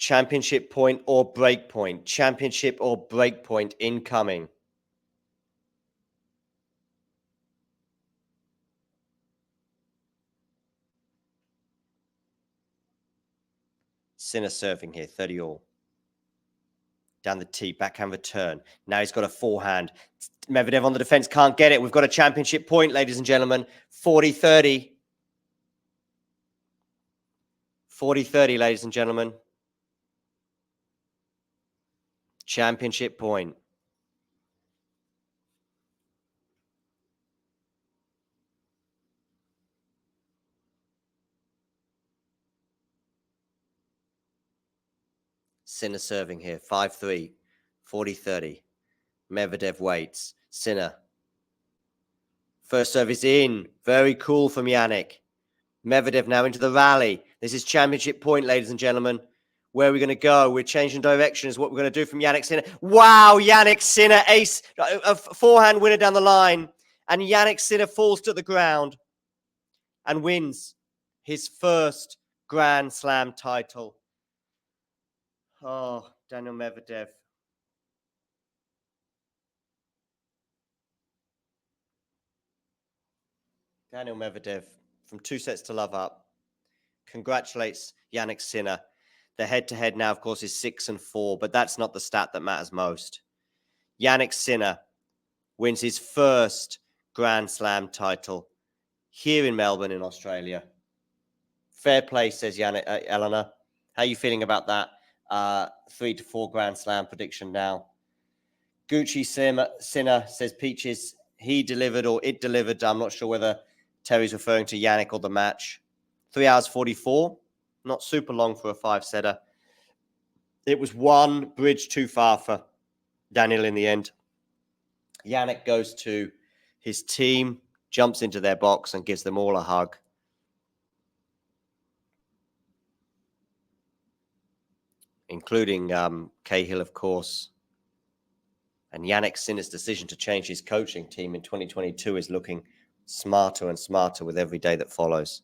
Championship point or break point. Championship or break point incoming. Sinner serving here, 30 all. Down the tee, backhand return. Now he's got a forehand. Medvedev on the defense, can't get it. We've got a championship point, ladies and gentlemen. 40-30. 40-30, ladies and gentlemen. Championship point. Sinner serving here, 5-3. 40-30. Medvedev waits. Sinner. First serve is in. Very cool from Jannik. Medvedev now into the rally. This is championship point, ladies and gentlemen. Where are we going to go? We're changing direction is what we're going to do from Jannik Sinner. Wow, Jannik Sinner, ace, a forehand winner down the line. And Jannik Sinner falls to the ground and wins his first Grand Slam title. Oh, Daniil Medvedev. Daniil Medvedev, from 2 sets to love up, congratulates Jannik Sinner. The head-to-head now, of course, is 6-4, but that's not the stat that matters most. Jannik Sinner wins his first Grand Slam title here in Melbourne in Australia. Fair play, says Eleanor. How are you feeling about that 3-4 Grand Slam prediction now? Gucci Sinner says Peaches, he delivered or it delivered. I'm not sure whether Terry's referring to Jannik or the match. 3 hours 44. Not super long for a 5-setter. It was one bridge too far for Daniil in the end. Jannik goes to his team, jumps into their box and gives them all a hug. Including Cahill, of course. And Jannik Sinner's decision to change his coaching team in 2022 is looking smarter and smarter with every day that follows.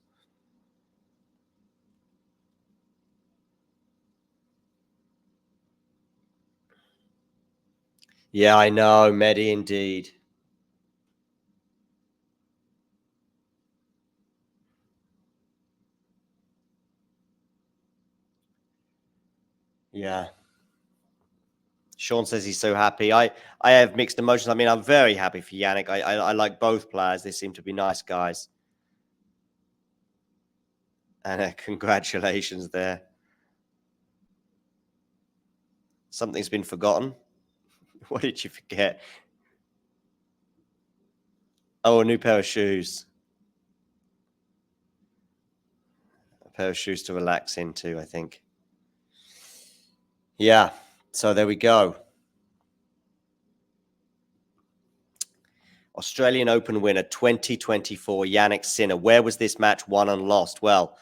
Yeah, I know, Mehdi, indeed. Yeah. Sean says he's so happy. I have mixed emotions. I mean, I'm very happy for Jannik. I like both players. They seem to be nice guys. And congratulations there. Something's been forgotten. What did you forget? Oh, a new pair of shoes. A pair of shoes to relax into, I think. Yeah, so there we go. Australian Open winner 2024, Jannik Sinner. Where was this match won and lost? Well,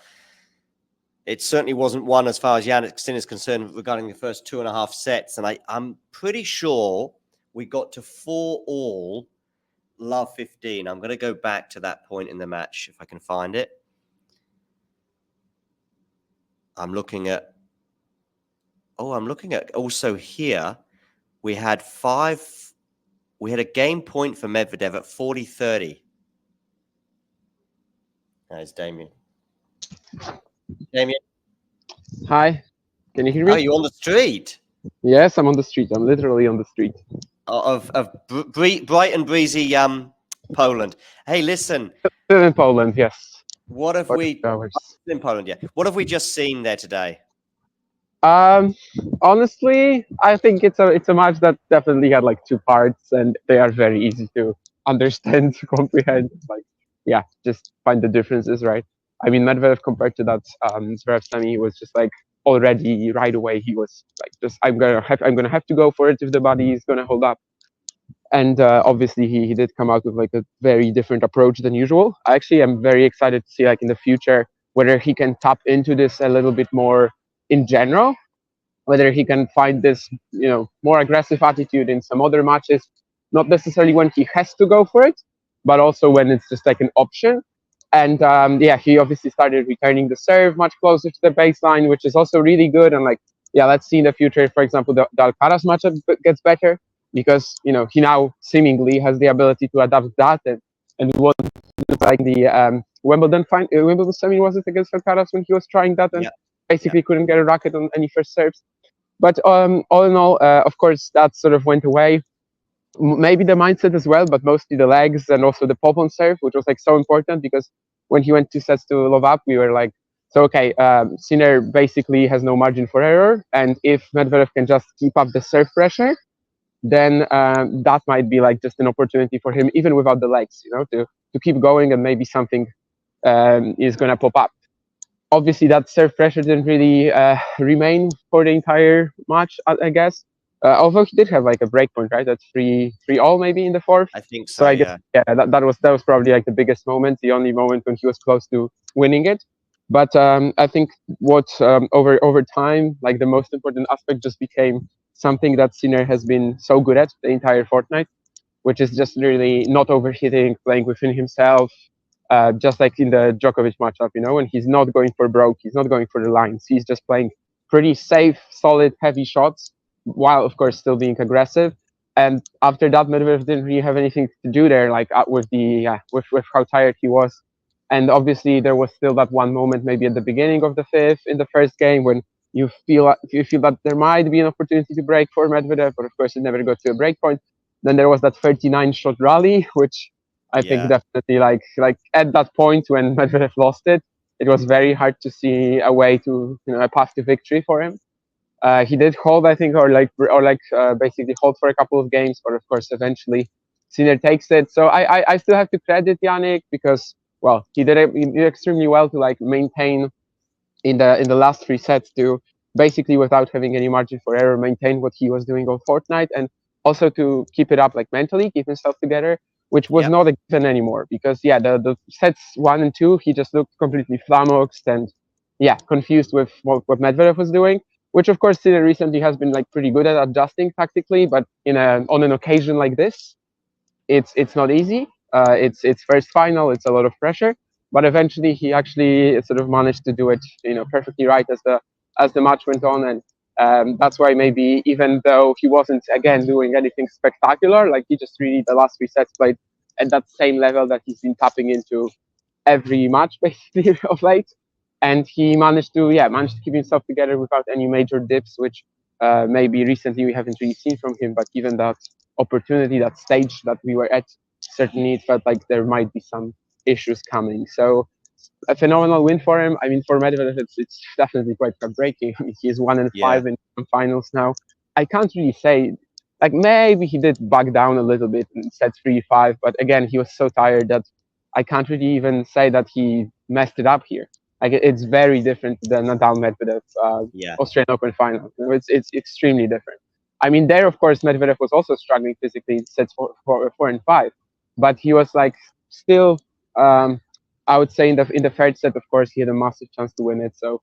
it certainly wasn't won as far as Jannik Sinner is concerned regarding the first 2.5 sets. And I'm pretty sure we got to 4-all, love 15. I'm going to go back to that point in the match if I can find it. I'm looking at also here, we had a game point for Medvedev at 40-30. There's Damien. Damien. Hi, can you hear me? Oh, you on the street? Yes, I'm on the street. I'm literally on the street. Of bright and breezy Poland. Hey, listen. Still in Poland, yes. What have we in Poland? Yeah. What have we just seen there today? Honestly, I think it's a match that definitely had like 2 parts, and they are very easy to understand, to comprehend. Like, yeah, just find the differences, right? I mean, Medvedev compared to that Zverev semi was just like already right away. He was like, just I'm gonna have to go for it if the body is gonna hold up. And obviously, he did come out with like a very different approach than usual. Actually, I'm very excited to see like in the future whether he can tap into this a little bit more in general, whether he can find this, more aggressive attitude in some other matches, not necessarily when he has to go for it, but also when it's just like an option. And he obviously started returning the serve much closer to the baseline, which is also really good. And like, let's see in the future if, for example, the Alcaraz matchup gets better, because he now seemingly has the ability to adapt that, and won't like the Wimbledon semi, was it, against Alcaraz, when he was trying that and Yeah. basically couldn't get a racket on any first serves. But all in all, of course, that sort of went away. Maybe the mindset as well, but mostly the legs and also the pop on serve, which was like so important, because when he went 2 sets to love up, we were like, so okay, Sinner basically has no margin for error, and if Medvedev can just keep up the serve pressure, then that might be like just an opportunity for him, even without the legs, to keep going, and maybe something is gonna pop up. Obviously, that serve pressure didn't really remain for the entire match, I guess. Although he did have like a break point, right? That's 3-3 all maybe in the fourth. I think So so. I guess Yeah. that was probably like the biggest moment, the only moment when he was close to winning it. But I think what over time, like the most important aspect just became something that Sinner has been so good at the entire fortnight, which is just really not overheating, playing within himself, just like in the Djokovic matchup, when he's not going for broke, he's not going for the lines, he's just playing pretty safe, solid, heavy shots, while of course still being aggressive. And after that, Medvedev didn't really have anything to do there, like with how tired he was. And obviously, there was still that one moment, maybe at the beginning of the fifth, in the first game, when you feel that there might be an opportunity to break for Medvedev, but of course, it never got to a break point. Then there was that 39 shot rally, which I think Yeah. definitely like at that point when Medvedev lost it, it was very hard to see a way to a path to victory for him. He did hold, I think, or basically hold for a couple of games, but of course eventually Sinner takes it. So I still have to credit Jannik, because well, he did extremely well to like maintain in the last 3 sets, to basically, without having any margin for error, maintain what he was doing all fortnight, and also to keep it up, like mentally keep himself together, which was Yeah. not a given anymore, because the sets 1 and 2, he just looked completely flummoxed and confused with what Medvedev was doing, which of course Sinner recently has been like pretty good at adjusting tactically, but on an occasion like this, it's not easy. It's first final. It's a lot of pressure, but eventually he actually sort of managed to do it, perfectly right as the match went on, and that's why maybe, even though he wasn't again doing anything spectacular, like he just really, the last 3 sets, played at that same level that he's been tapping into every match basically of late, and he managed to keep himself together without any major dips, which maybe recently we haven't really seen from him. But given that opportunity, that stage that we were at, certainly it felt like there might be some issues coming. So a phenomenal win for him. I mean, for Medvedev, it's definitely quite heartbreaking. I mean, he's 1-5 Yeah. in finals now. I can't really say, like, maybe he did back down a little bit in set 3-5, but again, he was so tired that I can't really even say that he messed it up here. Like, it's very different than Nadal Medvedev Yeah. Australian Open final. It's extremely different. I mean, there, of course, Medvedev was also struggling physically in sets 4 and 5, but he was like still. I would say in the third set, of course, he had a massive chance to win it. So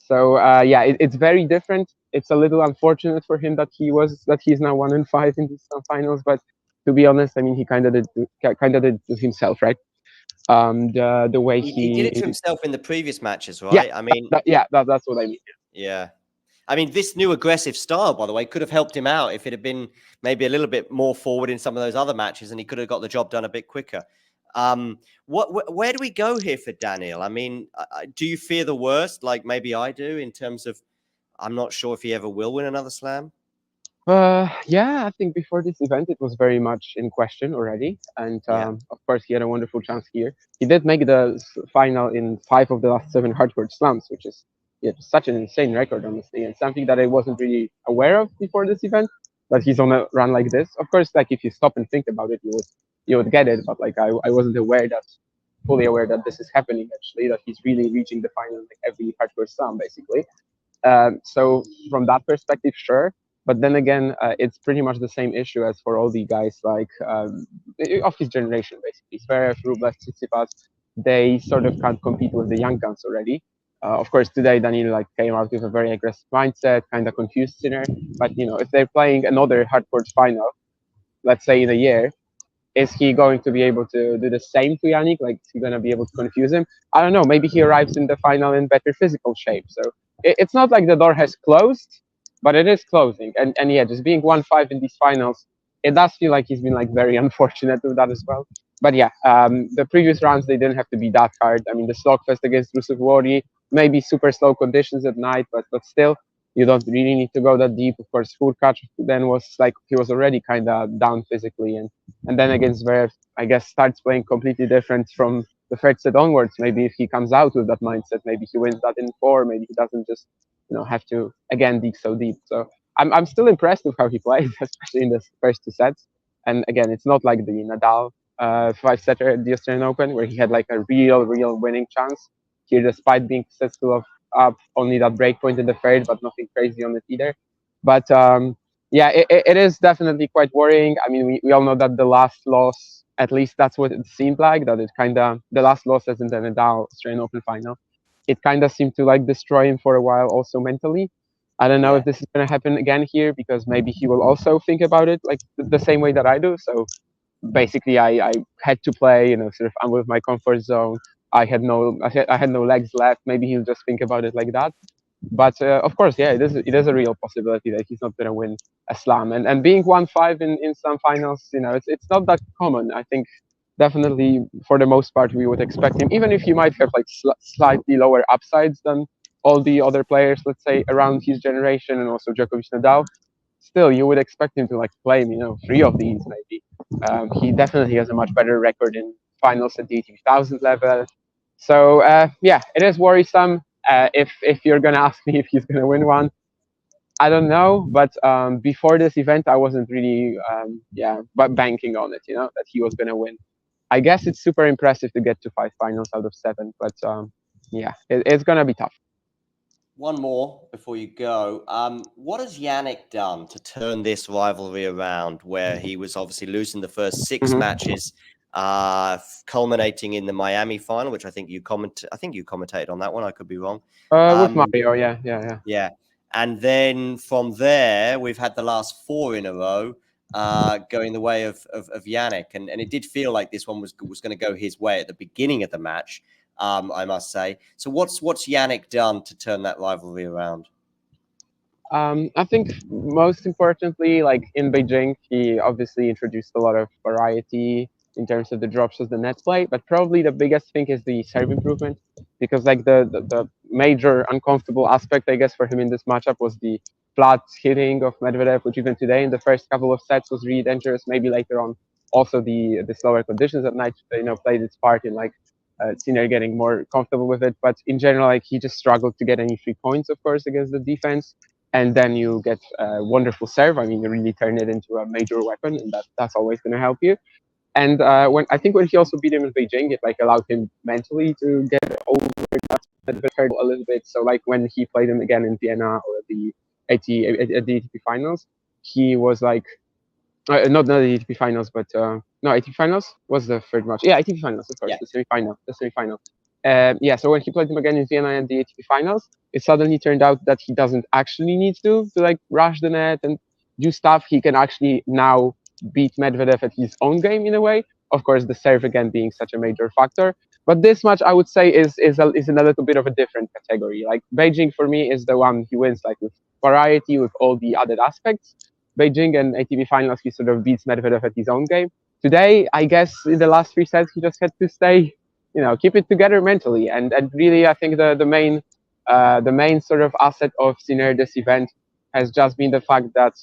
it's very different. It's a little unfortunate for him that he's now 1-5 in these finals. But to be honest, I mean, he kind of did to himself, right? The way He did it to himself in the previous matches, yeah, right? I mean, that's what I mean. yeah. I mean, this new aggressive style, by the way, could have helped him out if it had been maybe a little bit more forward in some of those other matches, and he could have got the job done a bit quicker. Where do we go here for Daniil? I mean, do you fear the worst, like maybe I do, in terms of I'm not sure if he ever will win another slam? Yeah, I think before this event it was very much in question already, and Yeah. of course he had a wonderful chance here. He did make the final in 5 of the last 7 hardcourt slams, which is such an insane record, honestly, and something that I wasn't really aware of before this event. That he's on a run like this. Of course, like if you stop and think about it, you would get it, but like I wasn't fully aware that this is happening actually. That he's really reaching the final like every hardcourt slam basically. So from that perspective, sure. But then again, it's pretty much the same issue as for all the guys like of his generation, basically. Zverev, Rublev, Tsitsipas, they sort of can't compete with the young guns already. Of course, today Daniil like came out with a very aggressive mindset, kind of confused Sinner. But if they're playing another hardcourt final, let's say in a year, is he going to be able to do the same to Jannik? Like, is he going to be able to confuse him? I don't know. Maybe he arrives in the final in better physical shape. So it's not like the door has closed, but it is closing. And yeah, just being 1-5 in these finals, it does feel like he's been like very unfortunate with that as well. But yeah, the previous rounds they didn't have to be that hard. I mean, the slogfest against Rusevori, maybe super slow conditions at night, but still, you don't really need to go that deep. Of course, Furkac then was like he was already kind of down physically, and then against Zverev, I guess starts playing completely different from the third set onwards. Maybe if he comes out with that mindset, maybe he wins that in four. Maybe he doesn't just have to again dig so deep. So I'm still impressed with how he plays, especially in the first two sets. And again, it's not like the Nadal five-setter at the Australian Open where he had like a real winning chance. Here, despite being successful of up only that break point in the third, but nothing crazy on it either. But yeah, it is definitely quite worrying. I mean, we all know that the last loss, at least that's what it seemed like, that it kind of, the last loss as in the Nadal Australian Open final, it kind of seemed to like destroy him for a while also mentally. I don't know if this is going to happen again here because maybe he will also think about it like the same way that I do. So basically, I had to play, sort of I'm with my comfort zone. I had no legs left. Maybe he'll just think about it like that. But of course, yeah, it is a real possibility that he's not going to win a slam. And being 1-5 in some finals, it's not that common. I think definitely for the most part we would expect him, even if he might have like slightly lower upsides than all the other players, let's say around his generation, and also Djokovic, Nadal. Still, you would expect him to like claim, three of these maybe. He definitely has a much better record in finals at the 80,000 level. So yeah, it is worrisome. If you're gonna ask me if he's gonna win one, I don't know. But before this event, I wasn't really but banking on it. That he was gonna win. I guess it's super impressive to get to 5 finals out of 7, but yeah, it's gonna be tough. One more before you go. What has Jannik done to turn this rivalry around, where he was obviously losing the first 6 matches, culminating in the Miami final, which I think you commentated on that one. I could be wrong. With Mario, yeah. Yeah, and then from there, we've had the last 4 in a row going the way of Jannik, and it did feel like this one was going to go his way at the beginning of the match. I must say. So what's Jannik done to turn that rivalry around? I think most importantly, like in Beijing, he obviously introduced a lot of variety in terms of the drops of the net play, but probably the biggest thing is the serve improvement, because like the major uncomfortable aspect, I guess, for him in this matchup was the flat hitting of Medvedev, which even today in the first couple of sets was really dangerous. Maybe later on, also the slower conditions at night, played its part in like Sinner getting more comfortable with it. But in general, like he just struggled to get any 3 points, of course, against the defense. And then you get a wonderful serve. I mean, you really turn it into a major weapon, and that's always going to help you. And when he also beat him in Beijing, it like allowed him mentally to get over that hurdle a little bit. So like when he played him again in Vienna or the ATP finals, he was like not the ATP finals, but no, ATP finals was the third match. Yeah, ATP finals, of course, yeah. The semi-final. Yeah, so when he played him again in Vienna and the ATP finals, it suddenly turned out that he doesn't actually need to like rush the net and do stuff. He can actually now beat Medvedev at his own game in a way. Of course, the serve again being such a major factor. But this match, I would say, is in a little bit of a different category. Like Beijing for me is the one he wins like with variety, with all the added aspects. Beijing and ATP finals, he sort of beats Medvedev at his own game. Today, I guess in the last 3 sets, he just had to stay, keep it together mentally. And really, I think the main sort of asset of Sinner this event has just been the fact that,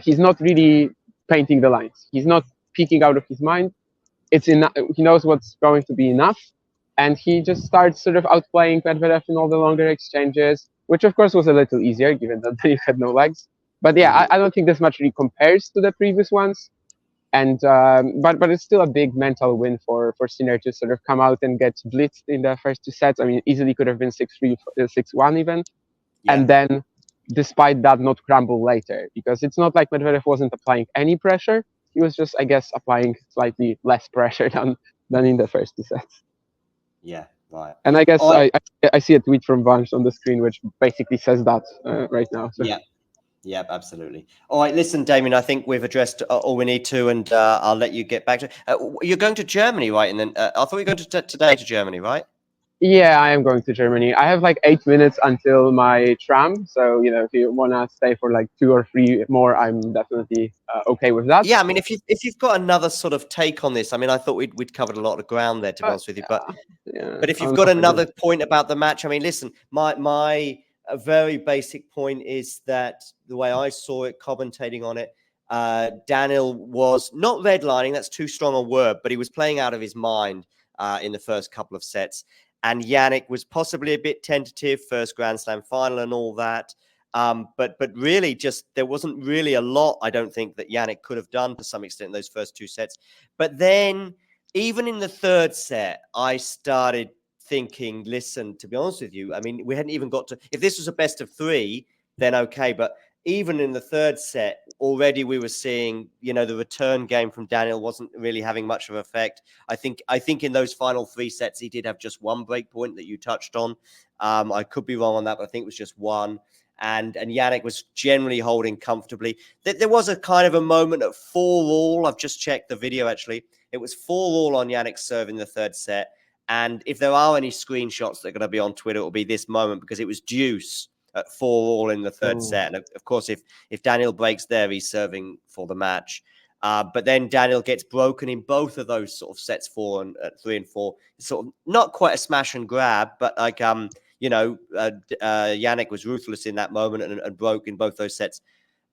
he's not really painting the lines. He's not peeking out of his mind. He knows what's going to be enough. And he just starts sort of outplaying Medvedev in all the longer exchanges, which of course was a little easier given that he had no legs. But yeah, I don't think this much really compares to the previous ones. And but it's still a big mental win for Sinner to sort of come out and get blitzed in the first 2 sets. I mean, easily could have been 6-3, 6-1 even. Yeah. And then, despite that, not crumble later. Because it's not like Medvedev wasn't applying any pressure. He was just, I guess, applying slightly less pressure than in the first 2 sets. Yeah, right. And I guess I see a tweet from Vanch on the screen, which basically says that right now. So. Yeah. Yeah, absolutely. All right, listen, Damien, I think we've addressed all we need to, and I'll let you get back to it. You're going to Germany, right? And then I thought you were going today to Germany, right? Yeah, I am going to Germany. I have like 8 minutes until my tram, so if you wanna stay for like 2 or 3 more, I'm definitely okay with that. Yeah, I mean, if you've got another sort of take on this, I mean, I thought we'd covered a lot of ground there, to be But honest with you. yeah, But if I you've don't know got if I do. another point about the match, I mean, listen, my very basic point is that the way I saw it, commentating on it, Daniil was not redlining. That's too strong a word, but he was playing out of his mind in the first couple of sets. And Jannik was possibly a bit tentative, first Grand Slam final and all that. But really, just there wasn't really a lot, I don't think, that Jannik could have done to some extent in those first two sets. But then, even in the third set, I started thinking, listen, to be honest with you, I mean, we hadn't even got to, if this was a best of three, then okay. But even in the third set, already we were seeing, the return game from Daniil wasn't really having much of an effect. I think in those final three sets, he did have just one break point that you touched on. I could be wrong on that, but I think it was just one. And Jannik was generally holding comfortably. There was a kind of a moment at 4-all. I've just checked the video, actually. It was 4-all on Jannik's serve in the third set. And if there are any screenshots that are going to be on Twitter, it will be this moment, because it was deuce at 4-all in the third set. And of course, if Daniil breaks there, he's serving for the match. But then Daniil gets broken in both of those sort of sets, 3 and 4. It's sort of not quite a smash and grab, but like Jannik was ruthless in that moment and broke in both those sets.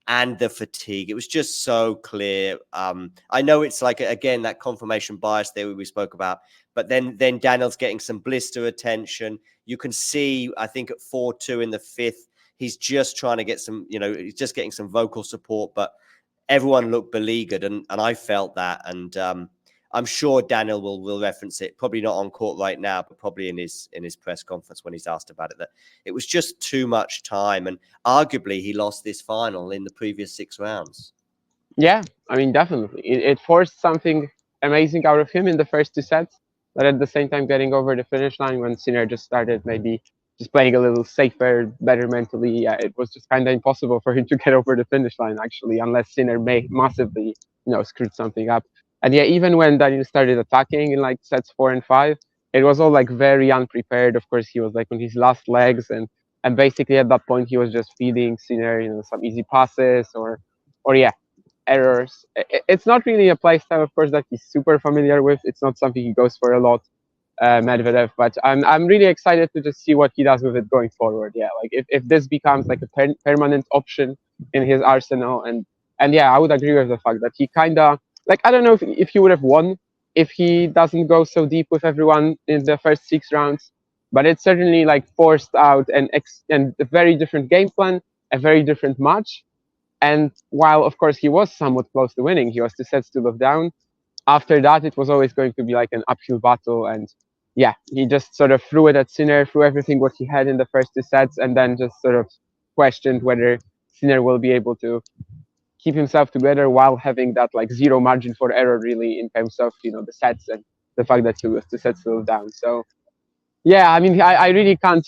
And the fatigue, it was just so clear. I know it's like, again, that confirmation bias theory we spoke about, but then Daniil's getting some blister attention. You can see, I think, at 4-2 in the fifth, he's just trying to get some, he's just getting some vocal support, but everyone looked beleaguered, and I felt that. And I'm sure Daniil will reference it, probably not on court right now, but probably in his press conference when he's asked about it, that it was just too much time. And arguably, he lost this final in the previous 6 rounds. Yeah, I mean, definitely. It forced something amazing out of him in the first two sets, but at the same time, getting over the finish line when Sinner just started maybe just playing a little safer, better mentally. Yeah, it was just kind of impossible for him to get over the finish line, actually, unless Sinner may massively, screwed something up. And yeah, even when Daniel started attacking in like sets 4 and 5, it was all like very unprepared. Of course, he was like on his last legs, and basically at that point, he was just feeding Sinner, some easy passes or yeah, errors. It's not really a playstyle, of course, that he's super familiar with. It's not something he goes for a lot, Medvedev. But I'm really excited to just see what he does with it going forward. Yeah, like if this becomes like a permanent option in his arsenal, and yeah, I would agree with the fact that he kind of, like, I don't know if he would have won if he doesn't go so deep with everyone in the first 6 rounds. But it's certainly like forced out and a very different game plan, a very different match. And while, of course, he was somewhat close to winning, he was 2 sets to love down. After that, it was always going to be like an uphill battle. And yeah, he just sort of threw it at Sinner, threw everything what he had in the first 2 sets, and then just sort of questioned whether Sinner will be able to keep himself together while having that like zero margin for error, really, in terms of the sets and the fact that he was 2 sets to love down. So yeah, I mean, I really can't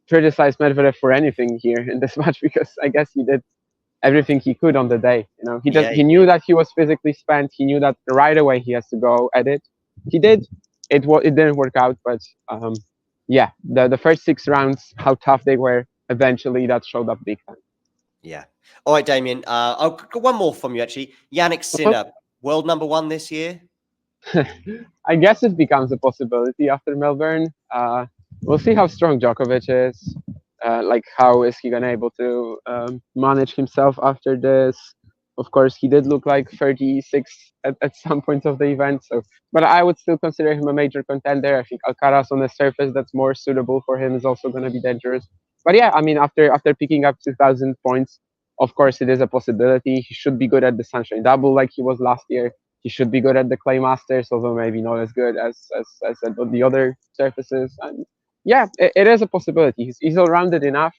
criticize Medvedev for anything here in this match, because I guess he did everything he could on the day. He knew that he was physically spent. He knew that right away he has to go at it. He did. It didn't work out, but yeah, the first 6 rounds, how tough they were, eventually that showed up big time. Yeah. All right, Damien. I'll got one more from you, actually. Jannik Sinner, world number 1 this year? I guess it becomes a possibility after Melbourne. We'll see how strong Djokovic is. Like, how is he gonna able to manage himself after this? Of course, he did look like 36 at some point of the event. So, but I would still consider him a major contender. I think Alcaraz on a surface that's more suitable for him is also going to be dangerous. But yeah, I mean, after picking up 2,000 points, of course, it is a possibility. He should be good at the Sunshine Double like he was last year. He should be good at the Clay Masters, although maybe not as good as at the other surfaces. And yeah, it is a possibility. He's all-rounded enough.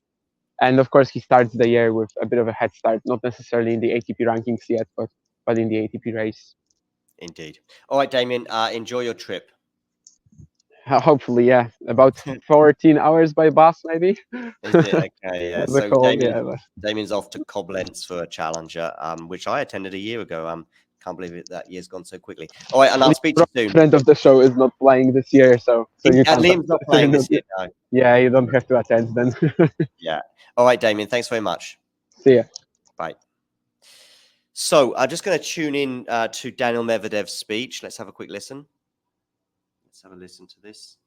And of course, he starts the year with a bit of a head start, not necessarily in the ATP rankings yet, but in the ATP race. Indeed. All right, Damien, enjoy your trip. Hopefully, yeah. About 14 hours by bus, maybe. Is it? Okay, yeah. So Damien's Damien's off to Koblenz for a challenger, which I attended a year ago. Can't believe it. That year's gone so quickly. All right, and I'll speak to you soon. Friend of the show is not playing this year, so you can't. Liam's not playing this year, no. Yeah, you don't have to attend then. Yeah. All right, Damien. Thanks very much. See ya. Bye. So I'm just going to tune in to Daniil Medvedev's speech. Let's have a quick listen. Let's have a listen to this.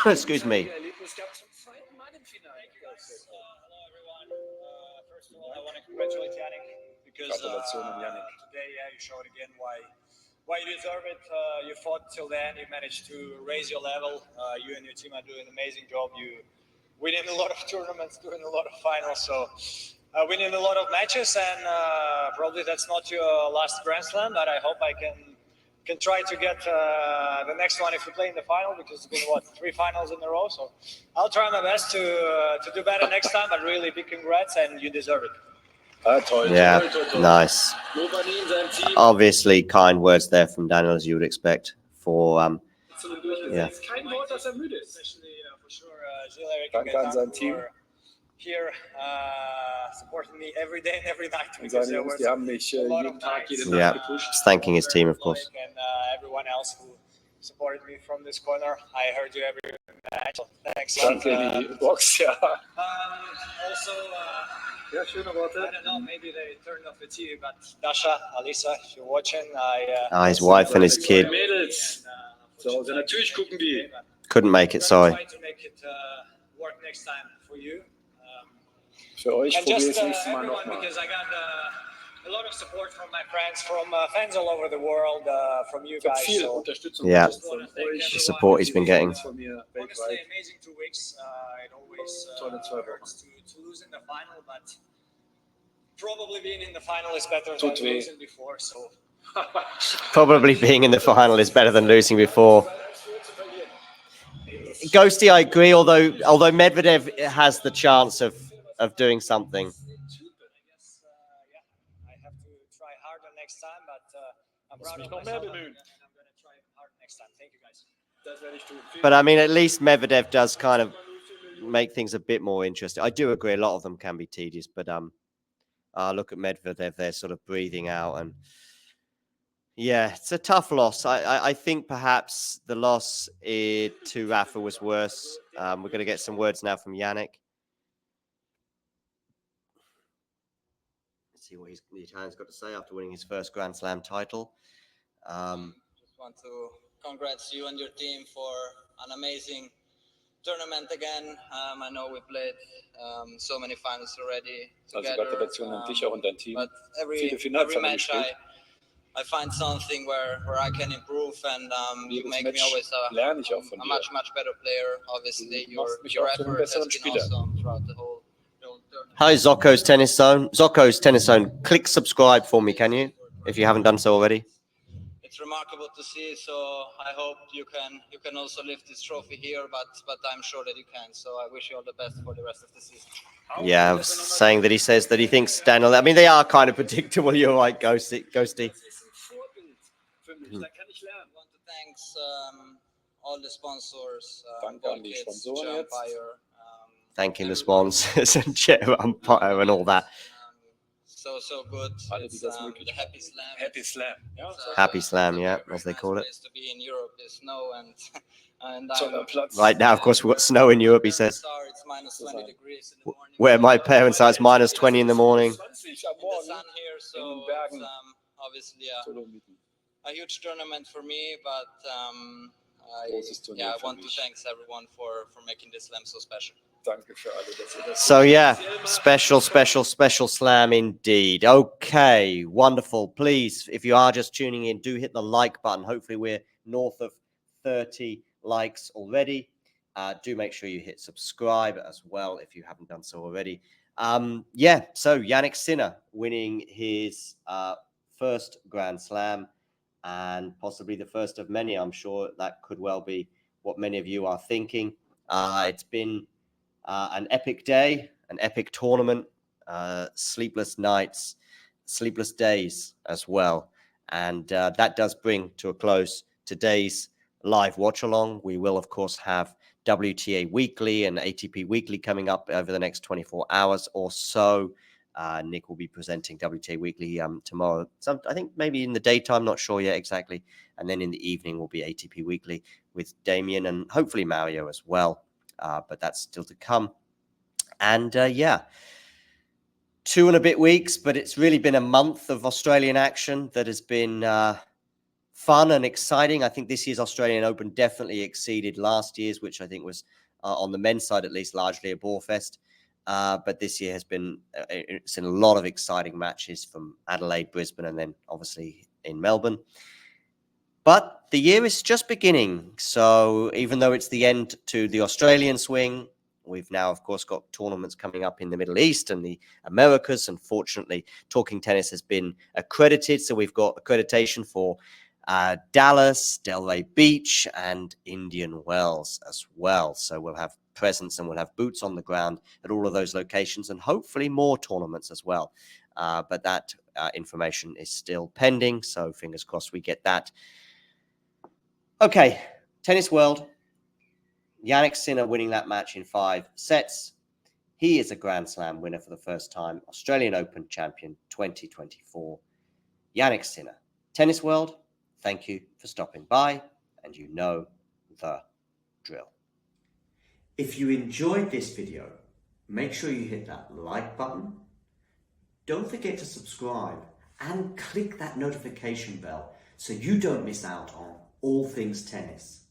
Excuse me. Hello, everyone. First of all, I want to congratulate Jannik because today, you showed again why you deserve it. You fought till the end. You managed to raise your level. You and your team are doing an amazing job. You winning a lot of tournaments, doing a lot of finals, so winning a lot of matches. And probably that's not your last Grand Slam, but I hope I can try to get the next one if we play in the final, because it's been 3 finals in a row. So I'll try my best to do better next time. But really, big congrats, and you deserve it. Yeah, nice. Obviously, kind words there from Daniil, as you would expect. For yeah. Especially for sure, Danke an sein Team. Here supporting me every day and every night. Because there was a lot of nights, just thanking his team, of course. And everyone else who supported me from this corner. I heard you every match. So thanks. Also, I don't know, maybe they turned off the TV, but Dasha, Alisa, if you're watching, his wife and his kid. Couldn't make it, sorry. Try to make it work next time for you. Für euch and probiere ich just es nächstes Mal everyone, nochmal. because I got a lot of support from my friends, from fans all over the world, from you guys. Viel So Unterstützung Yeah. von euch. The support he's been getting. Von mir honestly, weltweit. amazing 2 weeks. It always Tolle 2 Wochen. hurts to lose in the final, but probably being in the final is better than Tut weh. losing before. So Probably being in the final is better than losing before. Ghosty, I agree. Although Medvedev has the chance of doing something. I guess, I have to try harder next time, but I'm proud of noch myself, mehr and bemühen. I'm going to try hard next time. Thank you, guys. Das werde ich tun. But I mean, at least Medvedev does kind of make things a bit more interesting. I do agree. A lot of them can be tedious, but look at Medvedev there, sort of breathing out, and yeah, it's a tough loss. I think perhaps the loss to Rafa was worse. We're going to get some words now from Jannik. Let's see what the Italian's got to say after winning his first Grand Slam title. Just want to congrats you and your team for an amazing tournament again. I know we played so many finals already Also together. Gratulation an dich auch und dein Team. But every Viele Finalfinale match gespielt. I find something where I can improve, and you Jedes make Match me always lerne ich auch von a dir. much better player. Obviously, Du your machst mich your auch zu einem effort has besseren been Spieler. awesome throughout the whole tournament. Hi, Zocco's Tennis Zone. Zocco's Tennis Zone. Click subscribe for me, can you? If you haven't done so already. It's remarkable to see, so I hope you can also lift this trophy here, but I'm sure that you can. So I wish you all the best for the rest of the season. Yeah, I was saying that he says that he thinks Daniil. I mean, they are kind of predictable. You're right, Ghosty. Für mich, da kann ich lernen. I want to thank all the sponsors, Danke an die Kids, Sponsoren jetzt. Empire, Thanking the sponsors and chair umpire and all that. so good. Alle, die It's, das möglich the machen. Happy Slam. Happy Slam. Ja, It's, Happy Slam, it's a yeah, very, as they nice call it. place to be in Europe. There's snow and toller Platz. Right now, of course, we've got snow in Europe, he says. It's minus 20 degrees in the morning. Where my parents are, it's minus 20 in the morning. 20 am In the Morgen. sun here, so den it's Bergen. obviously Dolomiten. a huge tournament for me, but Großes Turnier I für want to mich. thank everyone for making this slam so special. Danke für alle, dass ihr das So yeah, special slam indeed. Okay, wonderful. Please, if you are just tuning in, do hit the like button. Hopefully we're north of 30 likes already. Do make sure you hit subscribe as well if you haven't done so already. Yeah, so Jannik Sinner winning his first Grand Slam, and possibly the first of many. I'm sure that could well be what many of you are thinking. It's been an epic day, an epic tournament, sleepless nights, sleepless days as well. And that does bring to a close today's live watch along. We will, of course, have WTA Weekly and ATP Weekly coming up over the next 24 hours or so. Nick will be presenting WTA Weekly tomorrow. I think maybe in the daytime, not sure yet exactly. And then in the evening will be ATP Weekly with Damien and hopefully Mario as well. But that's still to come. And 2 and a bit weeks, but it's really been a month of Australian action that has been fun and exciting. I think this year's Australian Open definitely exceeded last year's, which I think was on the men's side at least largely a bore fest. But this year has been it's in a lot of exciting matches from Adelaide, Brisbane, and then obviously in Melbourne. But the year is just beginning. So even though it's the end to the Australian swing, we've now, of course, got tournaments coming up in the Middle East and the Americas. And fortunately, Talking Tennis has been accredited. So we've got accreditation for Dallas, Delray Beach, and Indian Wells as well. So we'll have presence and we'll have boots on the ground at all of those locations and hopefully more tournaments as well. But that information is still pending. So fingers crossed we get that. Okay, Tennis World. Jannik Sinner winning that match in 5 sets. He is a Grand Slam winner for the first time. Australian Open champion 2024. Jannik Sinner. Tennis World, thank you for stopping by, and you know the drill. If you enjoyed this video, make sure you hit that like button. Don't forget to subscribe and click that notification bell so you don't miss out on all things tennis.